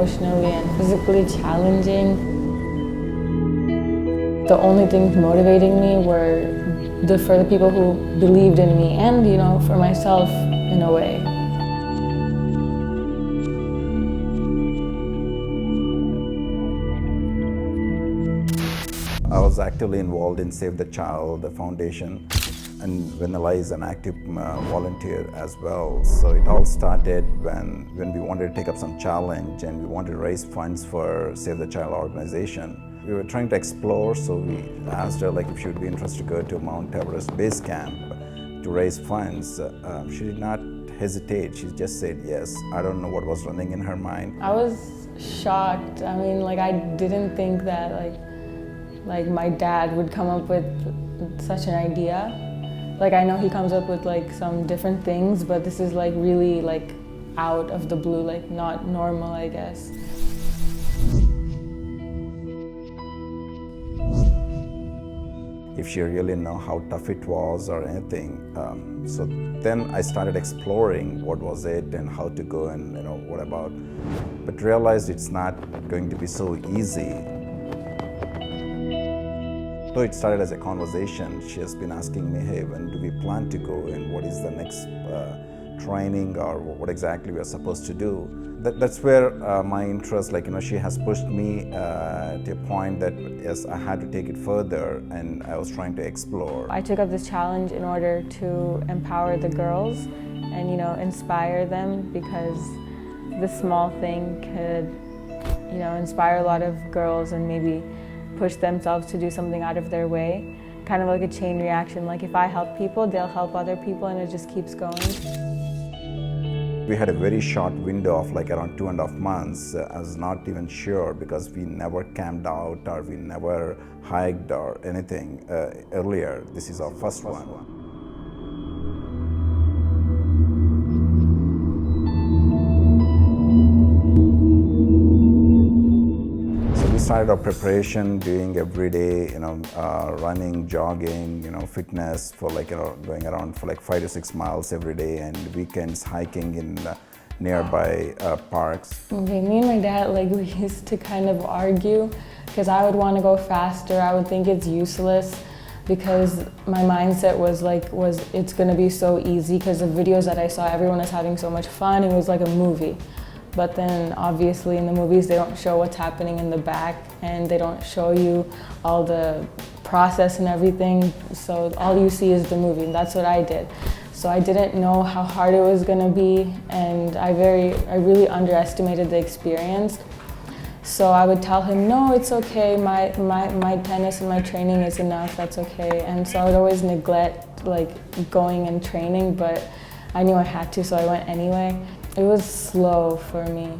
emotionally and physically challenging. The only things motivating me were for the people who believed in me and, for myself in a way. I was actively involved in Save the Child, the foundation, and Vennela is an active volunteer as well. So it all started when we wanted to take up some challenge and we wanted to raise funds for Save the Child organization. We were trying to explore, so we asked her if she would be interested to go to Mt Everest Base Camp to raise funds. She did not hesitate, she just said yes. I don't know what was running in her mind. I was shocked. I didn't think that my dad would come up with such an idea. I know he comes up with some different things, but this is really out of the blue, not normal, I guess. If she really know how tough it was or anything. So then I started exploring what was it and how to go and what about, but realized it's not going to be so easy. So it started as a conversation. She has been asking me, hey, when do we plan to go and what is the next training or what exactly we are supposed to do. That's where my interest, she has pushed me to a point that, yes, I had to take it further and I was trying to explore. I took up this challenge in order to empower the girls and, inspire them, because this small thing could, inspire a lot of girls and maybe push themselves to do something out of their way. Kind of like a chain reaction. If I help people, they'll help other people, and it just keeps going. We had a very short window of around 2.5 months. I was not even sure because we never camped out or we never hiked or anything earlier. This is our first one. We started our preparation, doing every day, running, jogging, fitness for going around for 5 to 6 miles every day, and weekends hiking in nearby parks. Okay, me and my dad, we used to kind of argue because I would want to go faster. I would think it's useless because my mindset was it's going to be so easy because the videos that I saw, everyone was having so much fun. It was like a movie. But then obviously in the movies they don't show what's happening in the back and they don't show you all the process and everything. So all you see is the movie, and that's what I did. So I didn't know how hard it was gonna be, and I really underestimated the experience. So I would tell him, no, it's okay, my tennis and my training is enough, that's okay. And so I would always neglect going and training, but I knew I had to, so I went anyway. It was slow for me,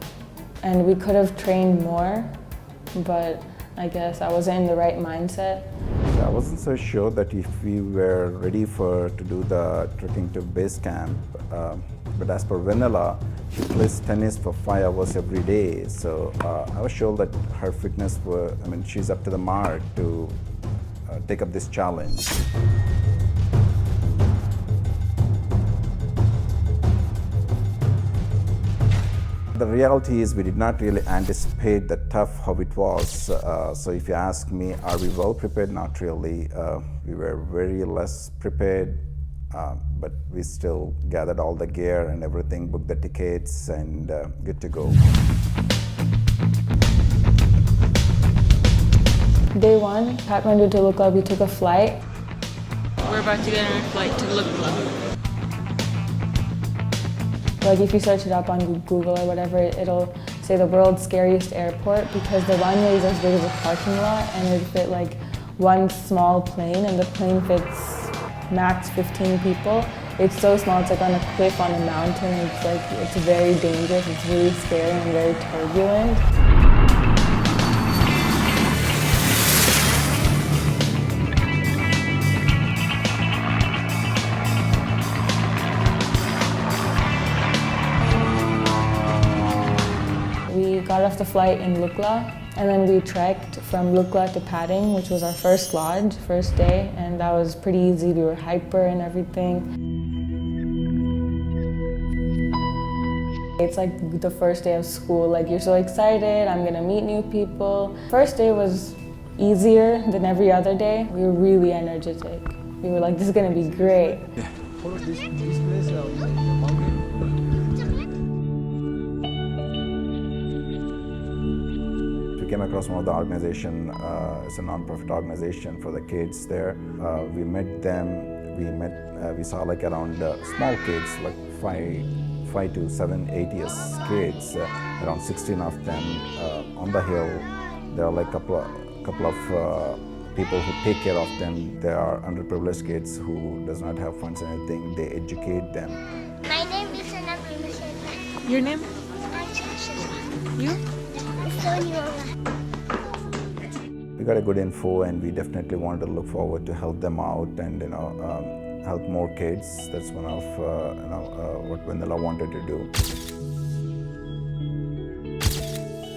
and we could have trained more, but I guess I wasn't in the right mindset. I wasn't so sure that if we were ready to do the trekking to base camp, but as per Vennela, she plays tennis for 5 hours every day, so I was sure that her fitness she's up to the mark to take up this challenge. The reality is we did not really anticipate the tough how it was. So if you ask me, are we well prepared? Not really. We were very less prepared, but we still gathered all the gear and everything, booked the tickets, and good to go. Day 1, Kathmandu to Lukla, we took a flight. We're about to get on a flight to Lukla. If you search it up on Google or whatever, it'll say the world's scariest airport because the runway is as big as a parking lot and it would fit one small plane, and the plane fits max 15 people. It's so small, it's on a cliff on a mountain. It's very dangerous, it's really scary and very turbulent. We got off the flight in Lukla, and then we trekked from Lukla to Padang, which was our first lodge, first day, and that was pretty easy. We were hyper and everything. It's like the first day of school, like you're so excited, I'm gonna meet new people. First day was easier than every other day. We were really energetic. We were like, this is gonna be great. Yeah. Follow this place, the mountain. We came across one of the organization, it's a non-profit organization for the kids there. We met them, we saw like around small kids, like 5 to 7, 8 years kids, around 16 of them on the hill. There are like a couple of people who take care of them. They are underprivileged kids who does not have funds or anything. They educate them. My name is Vennela. Your name? You? We got a good info, and we definitely wanted to look forward to help them out and help more kids. That's one of what Vennela wanted to do.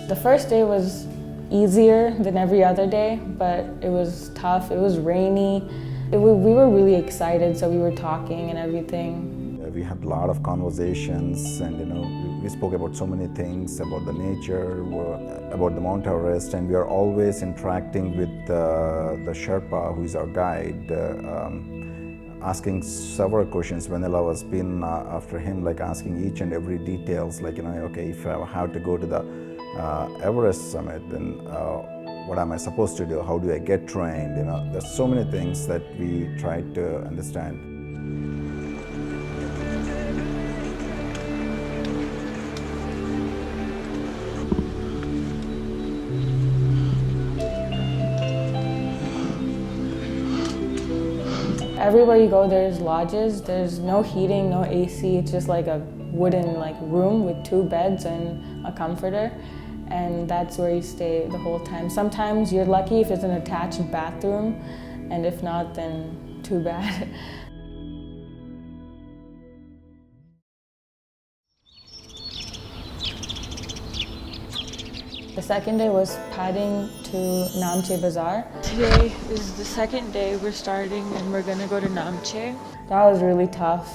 The first day was easier than every other day, but it was tough. It was rainy. We were really excited, so we were talking and everything. We had a lot of conversations, and we spoke about so many things, about the nature, about the Mt Everest, and we are always interacting with the Sherpa, who is our guide, asking several questions. Vennela was been after him, like asking each and every details, like okay, if I have to go to the Everest summit, then what am I supposed to do? How do I get trained? There's so many things that we tried to understand. Everywhere you go, there's lodges. There's no heating, no AC. It's just like a wooden room with 2 beds and a comforter, and that's where you stay the whole time. Sometimes you're lucky if it's an attached bathroom, and if not, then too bad. The second day was padding to Mt Bazaar. Today is the second day we're starting and we're gonna go to Namche. That was really tough.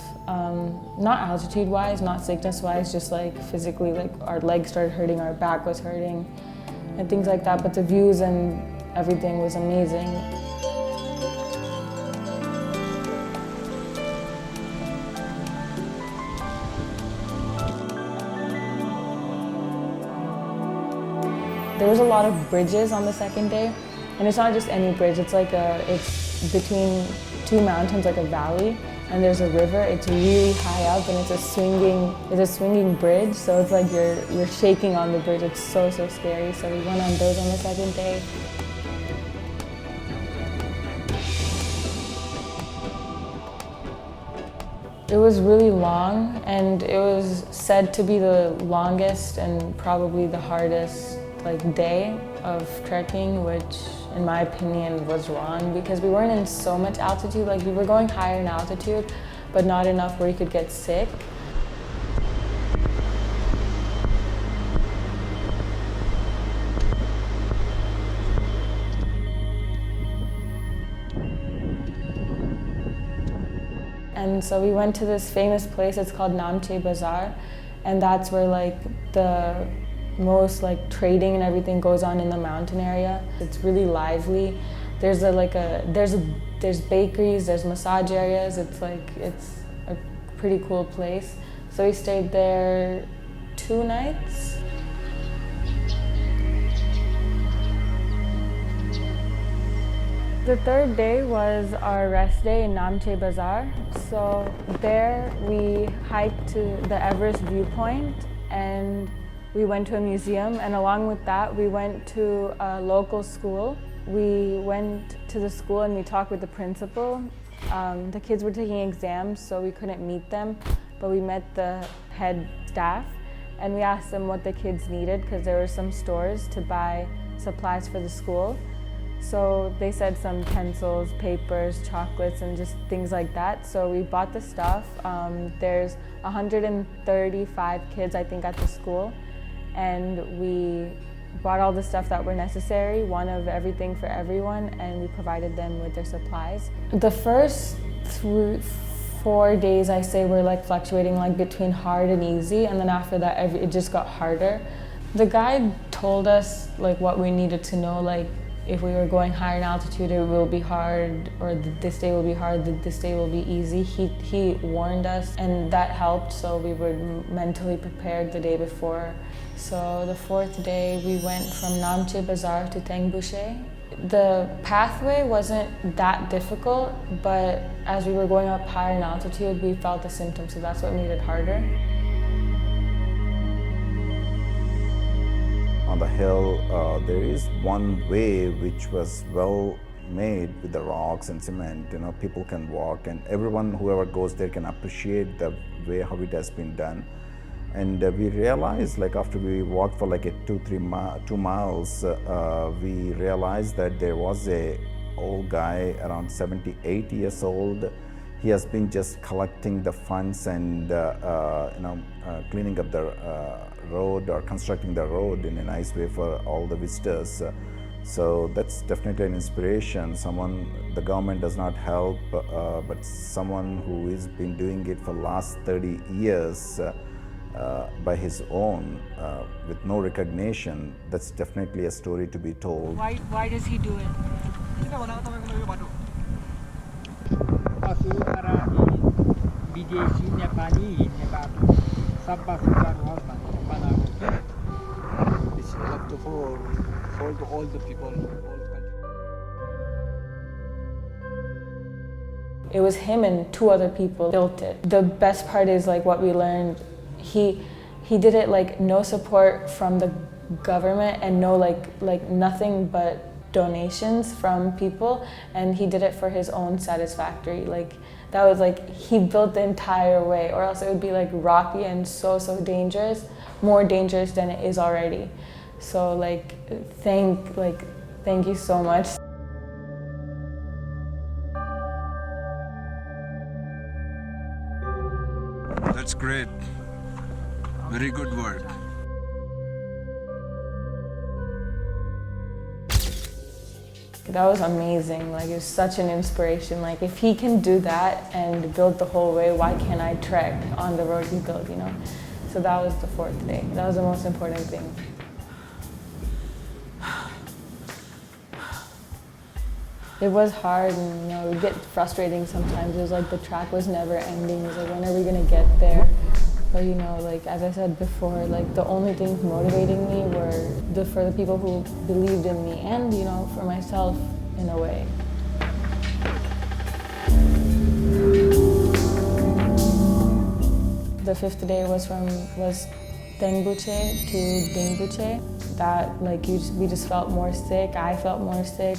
Not altitude-wise, not sickness-wise, just physically, our legs started hurting, our back was hurting, and things like that. But the views and everything was amazing. There was a lot of bridges on the second day, and it's not just any bridge. It's it's between 2 mountains, like a valley, and there's a river. It's really high up, and it's a swinging bridge. So it's like you're shaking on the bridge. It's so scary. So we went on those on the second day. It was really long, and it was said to be the longest and probably the hardest day of trekking, which in my opinion was wrong, because we weren't in so much altitude. We were going higher in altitude, but not enough where you could get sick. And so we went to this famous place. It's called Mt Bazaar, and that's where the most trading and everything goes on in the mountain area. It's really lively. There's there's bakeries, there's massage areas. It's a pretty cool place. So we stayed there 2 nights. The third day was our rest day in Mt Bazaar. So there we hiked to the Everest viewpoint, and we went to a museum, and along with that, we went to a local school. We went to the school and we talked with the principal. The kids were taking exams, so we couldn't meet them, but we met the head staff, and we asked them what the kids needed, because there were some stores to buy supplies for the school. So they said some pencils, papers, chocolates, and just things like that. So we bought the stuff. There's 135 kids, I think, at the school. And we bought all the stuff that were necessary, one of everything for everyone, and we provided them with their supplies. The first 4 days I say were like fluctuating like between hard and easy, and then after that it just got harder. The guide told us like what we needed to know, like if we were going higher in altitude it will be hard, or this day will be hard, this day will be easy. He warned us, and that helped, so we were mentally prepared the day before. So the 4th day we went from Namche Bazaar to Tengbuche. The pathway wasn't that difficult, but as we were going up higher in altitude, we felt the symptoms, so that's what made it harder. On the hill, there is one way which was well made with the rocks and cement. You know, people can walk, and everyone, whoever goes there, can appreciate the way how it has been done. And we realized, like after we walked for like 2 miles, we realized that there was a old guy around 78 years old. He has been just collecting the funds and cleaning up the road or constructing the road in a nice way for all the visitors. So that's definitely an inspiration. Someone, the government does not help, but someone who has been doing it for the last 30 years by his own, with no recognition, that's definitely a story to be told. Why does he do it? It's enough to for all the people, all the country. It was him and 2 other people built it. The best part is like what we learned, he did it like no support from the government and no like nothing but donations from people, and he did it for his own satisfactory. Like that was like, he built the entire way, or else it would be like rocky and so dangerous, more dangerous than it is already. So like thank you so much. That's great. Very good work. That was amazing. Like, it was such an inspiration. Like, if he can do that and build the whole way, why can't I trek on the road he built, you know? So that was the 4th day. That was the most important thing. It was hard, and you know, it would get frustrating sometimes. It was like the track was never ending. It was like, when are we gonna get there? But you know, like as I said before, like the only things motivating me were for the people who believed in me, and you know, for myself in a way. The 5th day was Tengbuche to Dingbuche. That we just felt more sick. I felt more sick,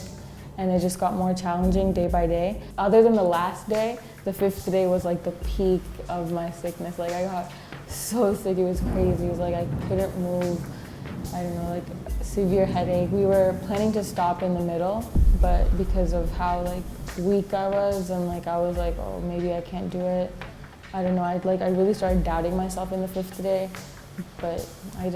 and it just got more challenging day by day. Other than the last day, the 5th day was like the peak of my sickness. Like I got so sick, it was crazy. It was like I couldn't move. I don't know, like severe headache. We were planning to stop in the middle, but because of how like weak I was, and like I was like, oh, maybe I can't do it. I don't know. I really started doubting myself in the 5th day, but I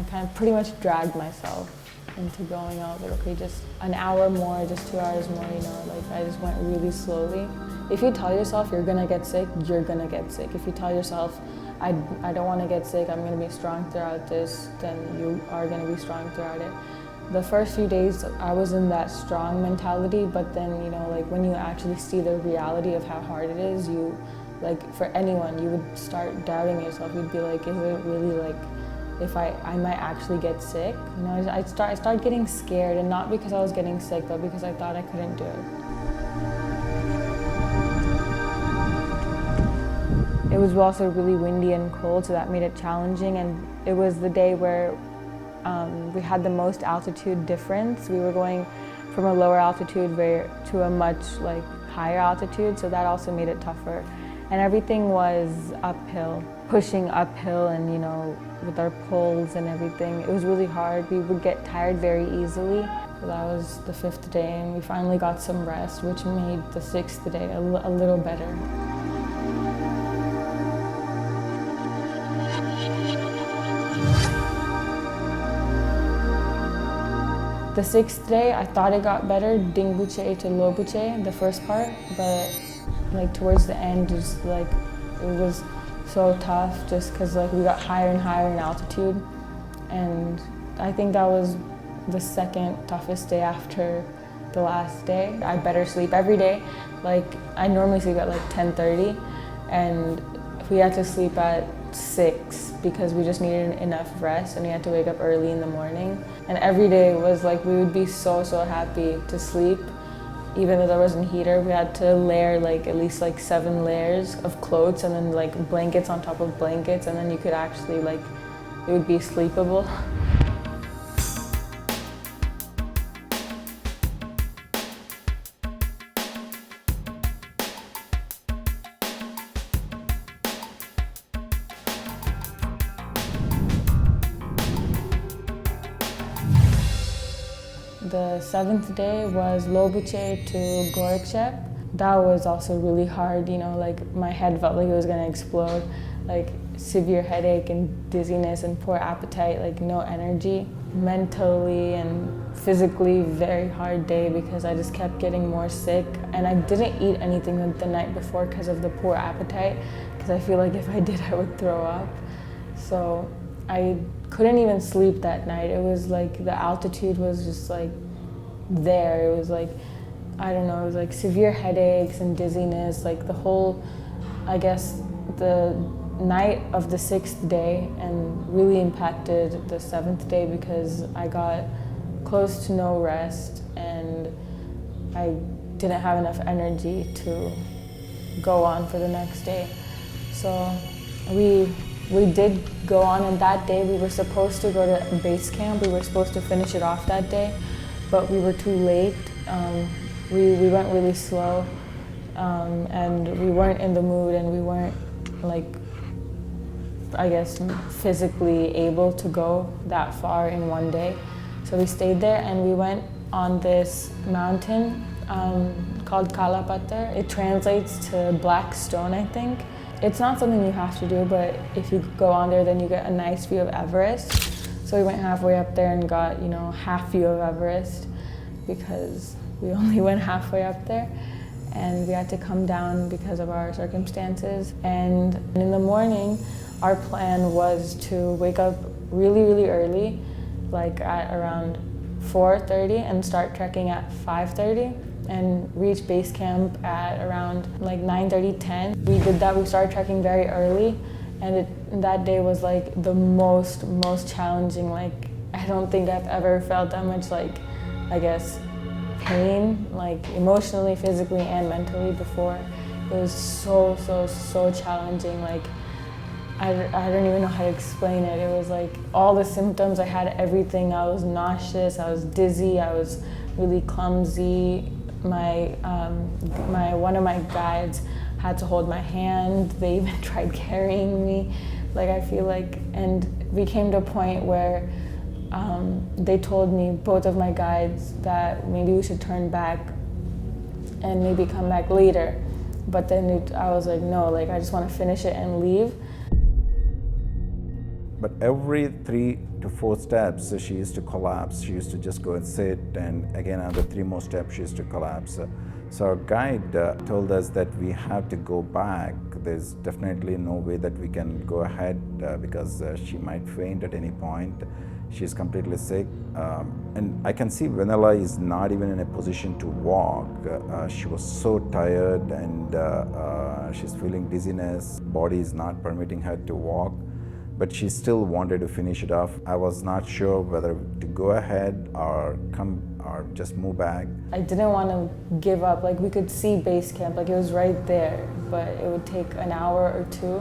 kind of pretty much dragged myself into going out. Like, okay, just an hour more, just 2 hours more, you know, like I just went really slowly. If you tell yourself you're gonna get sick, you're gonna get sick. If you tell yourself, I don't wanna get sick, I'm gonna be strong throughout this, then you are gonna be strong throughout it. The first few days I was in that strong mentality, but then, you know, like when you actually see the reality of how hard it is, like for anyone, you would start doubting yourself. You'd be like, is it really like, if I might actually get sick? You know, I started getting scared, and not because I was getting sick, but because I thought I couldn't do it. It was also really windy and cold, so that made it challenging, and it was the day where we had the most altitude difference. We were going from a lower altitude to a much like higher altitude, so that also made it tougher. And everything was uphill, pushing uphill, and you know, with our poles and everything. It was really hard. We would get tired very easily. So that was the 5th day, and we finally got some rest, which made the 6th day a little better. The 6th day, I thought it got better, Dingbuche to Lobuche, the first part, but like towards the end, just like it was so tough just because like we got higher and higher in altitude, and I think that was the second toughest day after the last day. I better sleep every day. Like I normally sleep at like 10:30, and we had to sleep at 6 because we just needed enough rest, and we had to wake up early in the morning. And every day was like we would be so happy to sleep. Even though there wasn't heater, we had to layer like at least like 7 layers of clothes and then like blankets on top of blankets, and then you could actually like, it would be sleepable. The 7th day was Lobuche to Gorakchep. That was also really hard, you know, like my head felt like it was gonna explode, like severe headache and dizziness and poor appetite, like no energy. Mentally and physically very hard day because I just kept getting more sick, and I didn't eat anything the night before because of the poor appetite, because I feel like if I did I would throw up. So I couldn't even sleep that night. It was like the altitude was just like there. It was like, I don't know, it was like severe headaches and dizziness, like the whole, I guess, the night of the 6th day, and really impacted the 7th day because I got close to no rest and I didn't have enough energy to go on for the next day. So we did go on, and that day we were supposed to go to base camp. We were supposed to finish it off that day, but we were too late. We went really slow, and we weren't in the mood, and we weren't like, I guess, physically able to go that far in one day. So we stayed there and we went on this mountain called Kalapatar. It translates to black stone, I think. It's not something you have to do, but if you go on there, then you get a nice view of Everest. So we went halfway up there and got, you know, half view of Everest because we only went halfway up there, and we had to come down because of our circumstances. And in the morning, our plan was to wake up really early, like at around 4:30, and start trekking at 5:30. And reach base camp at around like 9:30, 10. We did that, we started trekking very early, and that day was like the most challenging. Like, I don't think I've ever felt that much, like, I guess, pain, like emotionally, physically, and mentally before. It was so challenging. Like, I don't even know how to explain it. It was like all the symptoms, I had everything. I was nauseous, I was dizzy, I was really clumsy. One of my guides had to hold my hand. They even tried carrying me. Like, I feel like, and we came to a point where they told me, both of my guides, that maybe we should turn back and maybe come back later. But then I was like, no, like I just want to finish it and leave. But every 3 to 4 steps, she used to collapse. She used to just go and sit, and again, another 3 more steps, she used to collapse. So our guide told us that we have to go back. There's definitely no way that we can go ahead because she might faint at any point. She's completely sick. And I can see Vennela is not even in a position to walk. She was so tired, and she's feeling dizziness. Body is not permitting her to walk. But she still wanted to finish it off. I was not sure whether to go ahead or just move back. I didn't want to give up. Like, we could see base camp, like it was right there, but it would take an hour or 2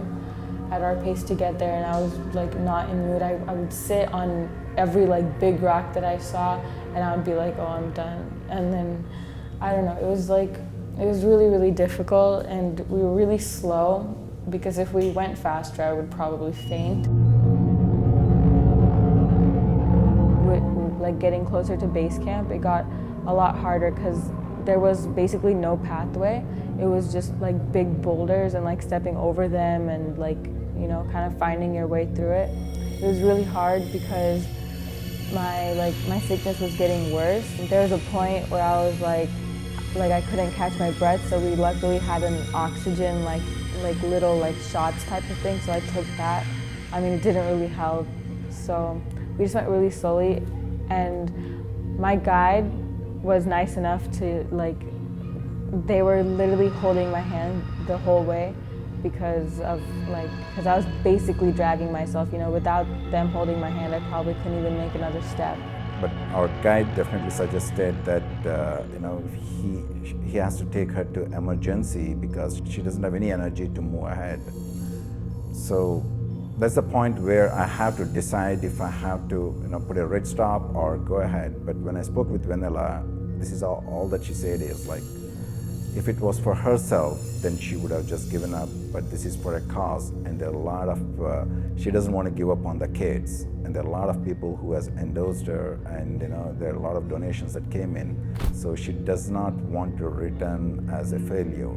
at our pace to get there, and I was like not in the mood. I would sit on every like big rock that I saw, and I would be like, oh, I'm done. And then, I don't know, it was really difficult, and we were really slow, because if we went faster, I would probably faint. Like, getting closer to base camp, it got a lot harder because there was basically no pathway. It was just like big boulders and like stepping over them and like, you know, kind of finding your way through it. It was really hard because my sickness was getting worse. There was a point where I was like, like I couldn't catch my breath, so we luckily had an oxygen like little like shots type of thing, so I took that. I mean, it didn't really help, so we just went really slowly, and my guide was nice enough to like, they were literally holding my hand the whole way because I was basically dragging myself, you know. Without them holding my hand, I probably couldn't even make another step. But our guide definitely suggested that you know, he has to take her to emergency because she doesn't have any energy to move ahead. So that's the point where I have to decide if I have to, you know, put a red stop or go ahead. But when I spoke with Vennela, this is all that she said is like, if it was for herself, then she would have just given up. But this is for a cause, and there are a lot of, she doesn't want to give up on the kids. And there are a lot of people who has endorsed her, and you know, there are a lot of donations that came in. So she does not want to return as a failure.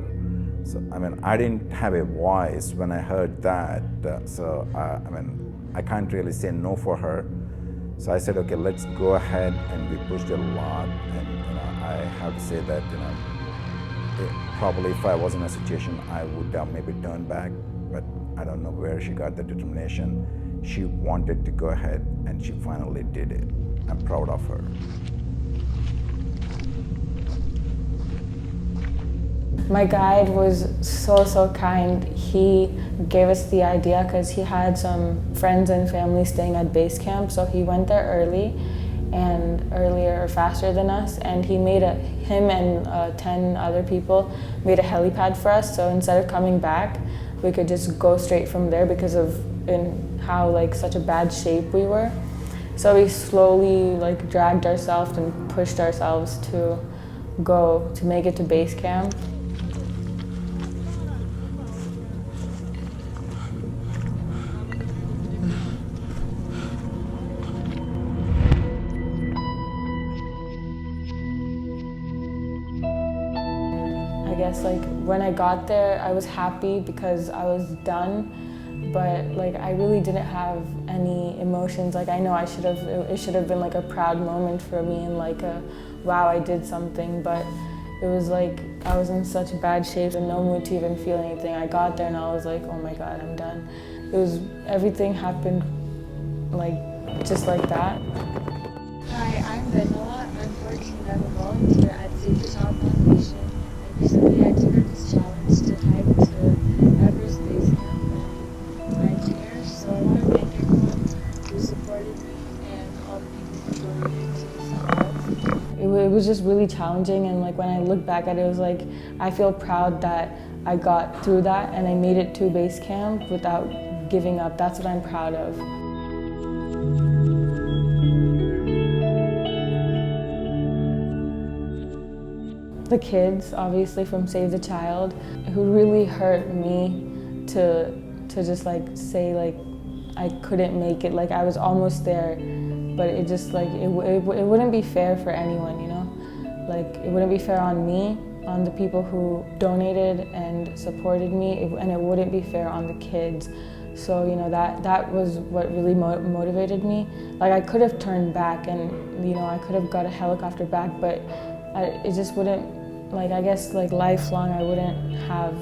So, I mean, I didn't have a voice when I heard that. I mean, I can't really say no for her. So I said, okay, let's go ahead, and we pushed a lot. And you know, I have to say that, you know, probably if I was in a situation, I would have maybe turned back, but I don't know where she got the determination. She wanted to go ahead, and she finally did it. I'm proud of her. My guide was so kind. He gave us the idea because he had some friends and family staying at base camp, so he went there earlier or faster than us, and him and 10 other people made a helipad for us, so instead of coming back, we could just go straight from there because of how like such a bad shape we were. So we slowly like dragged ourselves and pushed ourselves to make it to base camp. I guess like when I got there, I was happy because I was done, but like I really didn't have any emotions. Like I know it should have been like a proud moment for me and like a wow, I did something, but it was like I was in such bad shape and no mood to even feel anything. I got there and I was like, oh my God, I'm done. Everything happened like just like that. Hi, I'm Vennela. I'm 14. I'm a volunteer at Save the Child Foundation. And recently I took on this challenge to hike to Everest Base Camp in 9 years. So I want to thank everyone who supported me and all the people who donated to this cause. It was just really challenging, and like when I look back at it, it was like I feel proud that I got through that and I made it to base camp without giving up. That's what I'm proud of. The kids, obviously, from Save the Child, who really hurt me to just like say like I couldn't make it. Like I was almost there, but it just like it wouldn't be fair for anyone, you know. Like it wouldn't be fair on me, on the people who donated and supported me, and it wouldn't be fair on the kids. So you know that was what really motivated me. Like I could have turned back, and you know I could have got a helicopter back, but it just wouldn't. Like I guess like lifelong I wouldn't have,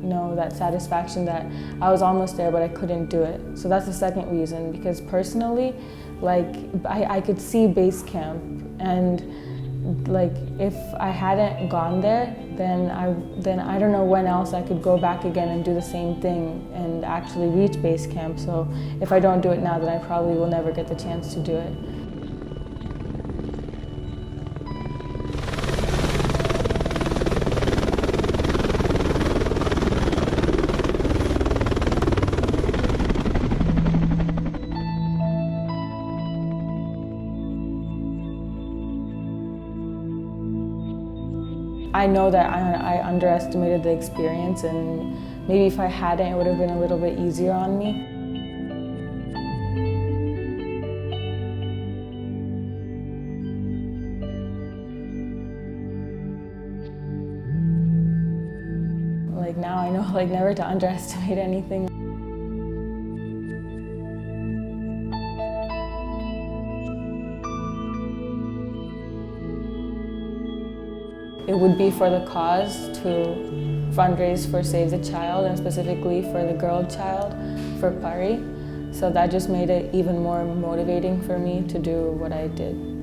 you know, that satisfaction that I was almost there but I couldn't do it. So that's the second reason, because personally, like I could see base camp, and like if I hadn't gone there, then I don't know when else I could go back again and do the same thing and actually reach base camp. So if I don't do it now, then I probably will never get the chance to do it. I know that I underestimated the experience, and maybe if I hadn't, it would have been a little bit easier on me. Like now I know like never to underestimate anything. it would be for the cause to fundraise for Save the Child, and specifically for the girl child, for PARI. So that just made it even more motivating for me to do what I did.